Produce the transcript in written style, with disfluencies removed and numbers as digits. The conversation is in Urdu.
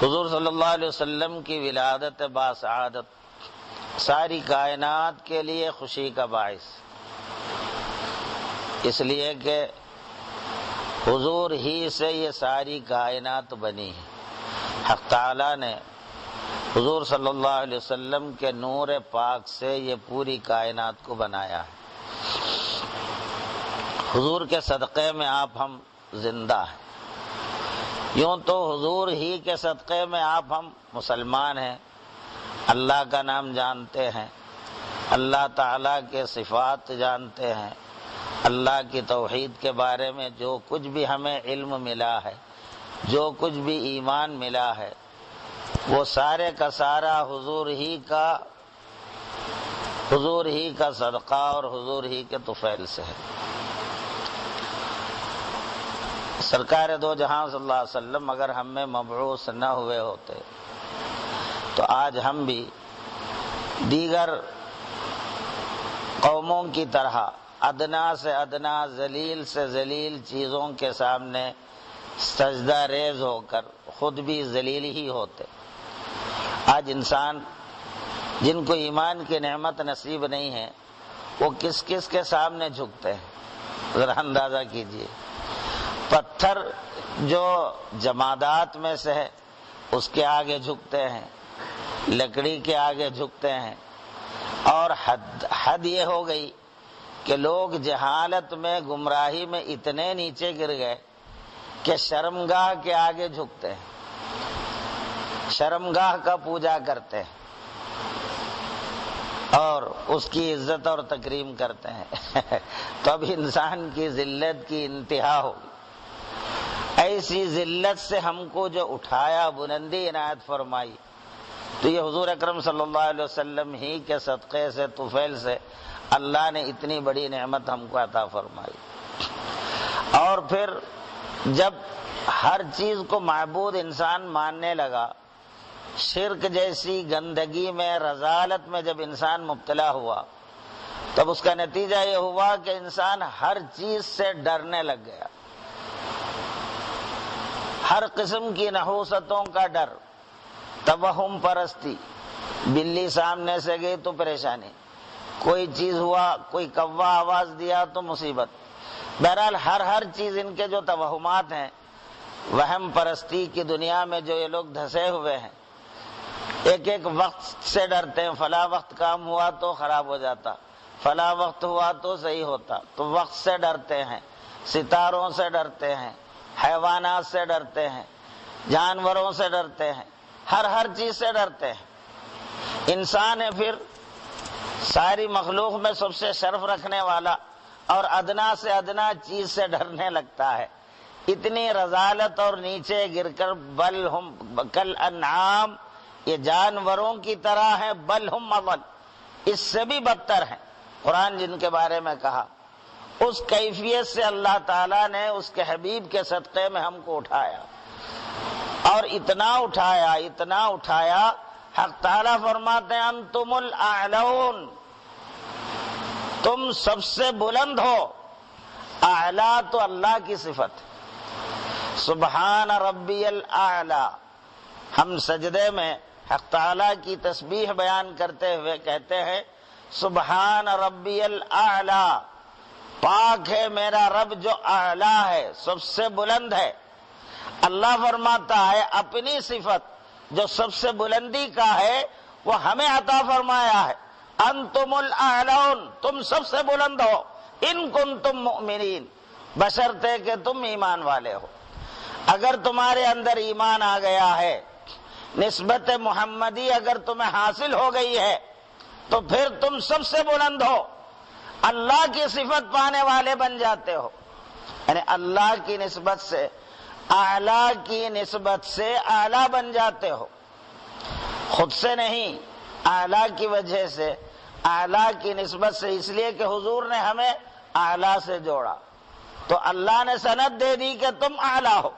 حضور صلی اللہ علیہ وسلم کی ولادت باسعادت ساری کائنات کے لیے خوشی کا باعث، اس لیے کہ حضور ہی سے یہ ساری کائنات بنی ہے۔ حق تعالی نے حضور صلی اللہ علیہ وسلم کے نور پاک سے یہ پوری کائنات کو بنایا ہے۔ حضور کے صدقے میں آپ ہم زندہ ہیں، یوں تو حضور ہی کے صدقے میں آپ ہم مسلمان ہیں، اللہ کا نام جانتے ہیں، اللہ تعالیٰ کے صفات جانتے ہیں، اللہ کی توحید کے بارے میں جو کچھ بھی ہمیں علم ملا ہے، جو کچھ بھی ایمان ملا ہے، وہ سارے کا سارا حضور ہی کا صدقہ اور حضور ہی کے طفیل سے ہے۔ سرکار دو جہاں صلی اللہ علیہ وسلم اگر ہم میں مبعوث نہ ہوئے ہوتے تو آج ہم بھی دیگر قوموں کی طرح ادنا سے ادنا، ذلیل سے ذلیل چیزوں کے سامنے سجدہ ریز ہو کر خود بھی ذلیل ہی ہوتے۔ آج انسان جن کو ایمان کی نعمت نصیب نہیں ہے وہ کس کس کے سامنے جھکتے ہیں، ذرا اندازہ کیجئے۔ پتھر جو جمادات میں سے ہے اس کے آگے جھکتے ہیں، لکڑی کے آگے جھکتے ہیں، اور حد یہ ہو گئی کہ لوگ جہالت میں، گمراہی میں اتنے نیچے گر گئے کہ شرمگاہ کے آگے جھکتے ہیں، شرمگاہ کا پوجا کرتے ہیں اور اس کی عزت اور تکریم کرتے ہیں۔ تو اب انسان کی ذلت کی انتہا ہوگی۔ ایسی ذلت سے ہم کو جو اٹھایا، بلندی عنایت فرمائی، تو یہ حضور اکرم صلی اللہ علیہ وسلم ہی کے صدقے سے، طفیل سے اللہ نے اتنی بڑی نعمت ہم کو عطا فرمائی۔ اور پھر جب ہر چیز کو معبود انسان ماننے لگا، شرک جیسی گندگی میں، رذالت میں جب انسان مبتلا ہوا، تب اس کا نتیجہ یہ ہوا کہ انسان ہر چیز سے ڈرنے لگ گیا، ہر قسم کی نحوستوں کا ڈر، توہم پرستی، بلی سامنے سے گئی تو پریشانی، کوئی چیز ہوا، کوئی کوا آواز دیا تو مصیبت۔ بہرحال ہر چیز، ان کے جو توہمات ہیں، وہم پرستی کی دنیا میں جو یہ لوگ دھسے ہوئے ہیں، ایک ایک وقت سے ڈرتے ہیں۔ فلاں وقت کام ہوا تو خراب ہو جاتا، فلاں وقت ہوا تو صحیح ہوتا، تو وقت سے ڈرتے ہیں، ستاروں سے ڈرتے ہیں، حیوانات سے ڈرتے ہیں، جانوروں سے ڈرتے ہیں، ہر چیز سے ڈرتے ہیں۔ انسان ہے پھر ساری مخلوق میں سب سے شرف رکھنے والا، اور ادنا سے ادنا چیز سے ڈرنے لگتا ہے۔ اتنی رذالت اور نیچے گر کر، بل ہم کل انعام، یہ جانوروں کی طرح ہے، بل ہم اضل، اس سے بھی بدتر ہیں۔ قرآن جن کے بارے میں کہا، اس کیفیت سے اللہ تعالیٰ نے اس کے حبیب کے صدقے میں ہم کو اٹھایا، اور اتنا اٹھایا، حق تعالیٰ فرماتے ہیں انتم الاعلون، تم سب سے بلند ہو۔ اعلیٰ تو اللہ کی صفت، سبحان ربی الاعلیٰ۔ ہم سجدے میں حق تعالیٰ کی تسبیح بیان کرتے ہوئے کہتے ہیں سبحان ربی الاعلیٰ، پاک ہے میرا رب جو اعلیٰ ہے، سب سے بلند ہے۔ اللہ فرماتا ہے اپنی صفت جو سب سے بلندی کا ہے وہ ہمیں عطا فرمایا ہے، انتم الاعلون، تم سب سے بلند ہو، ان کنتم مؤمنین، بشرطے کہ تم ایمان والے ہو۔ اگر تمہارے اندر ایمان آ گیا ہے، نسبت محمدی اگر تمہیں حاصل ہو گئی ہے، تو پھر تم سب سے بلند ہو، اللہ کی صفت پانے والے بن جاتے ہو، یعنی اللہ کی نسبت سے، اعلیٰ کی نسبت سے اعلیٰ بن جاتے ہو، خود سے نہیں، اعلیٰ کی وجہ سے، اعلیٰ کی نسبت سے، اس لیے کہ حضور نے ہمیں اعلیٰ سے جوڑا، تو اللہ نے سند دے دی کہ تم اعلیٰ ہو۔